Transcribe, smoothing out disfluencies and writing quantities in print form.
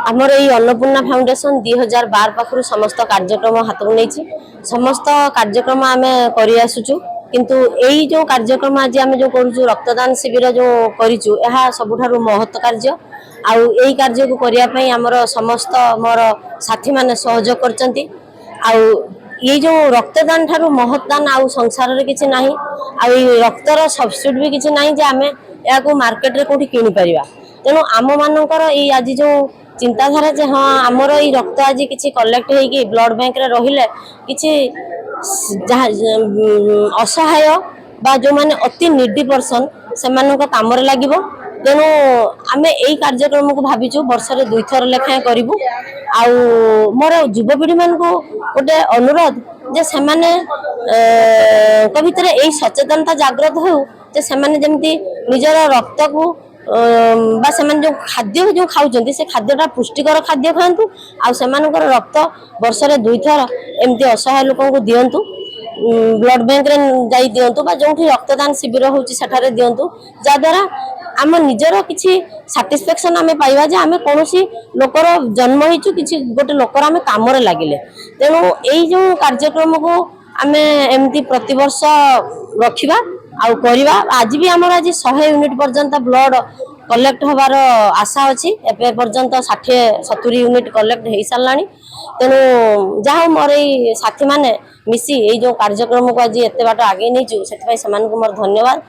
आमर ये अन्नपूर्णा फाउंडेशन 2012 पाखु समस्त कार्यक्रम हाथ को नहीं समस्त कार्यक्रम आम करसुचु किंतु यही जो कार्यक्रम आज आम जो करूँ रक्तदान शिविर जो करूँ यह सबुठ महत्व कार्य आउ यही कार्य को करने आमर समस्त मोर साथी मैंने सहयोग करचंती आउ ये जो रक्तदान ठारू महत्दान आउ संसार रे किछि नाही आउ रक्तर सब्सिट्यूट भी किछि नाही जे आमे या को मार्केट रे कोठी किनि परिबा तेनु आम मानकर ये आज जो चिंताधारा जे हाँ आमर ये रक्त आज किछि कलेक्ट होगी ब्लड बैंक रे रहिले किछि असहाय बा जो माने अति निडी पर्सन से काम लगिबो तेणु आम यही कार्यक्रम को भाविचु वर्ष रे 2 थर लेखाएं करूँ आउ मोर युवपीढ़ी मान को गोटे अनुरोध जे से माने भितर यही सचेतनता जागृत हो जे से माने जमती निजर रक्त को बा से जो खाद्य जो खाऊं से खाद्यटा पुष्टिकर खाद्य खातु आउ से रक्त वर्ष रे 2 थर एमती असहाय लोक दिंतु ब्लड बैंक रे जाई दिंतु बा जो रक्तदान शिविर होची सेठारे दिंतु जद्वारा आम निजर किसी साटिस्फेक्शन आम पाइबा जे आम कौन लोकर जन्म होइचु किसी गोटे लोकर आम काम लगिले तेणु यही जो कार्यक्रम को आम एमती प्रतिवर्ष रखिबा आउ करिबा आज भी आमर आज 100 यूनिट पर्यंत ब्लड कलेक्ट होबार आशा अच्छी एवं पर्यंत 60-70 यूनिट कलेक्ट हो सारा तेणु जहाँ मोर साथी मैंने मिसी ये जो कार्यक्रम को आज एत बाट आगे नहीं से मोर धन्यवाद।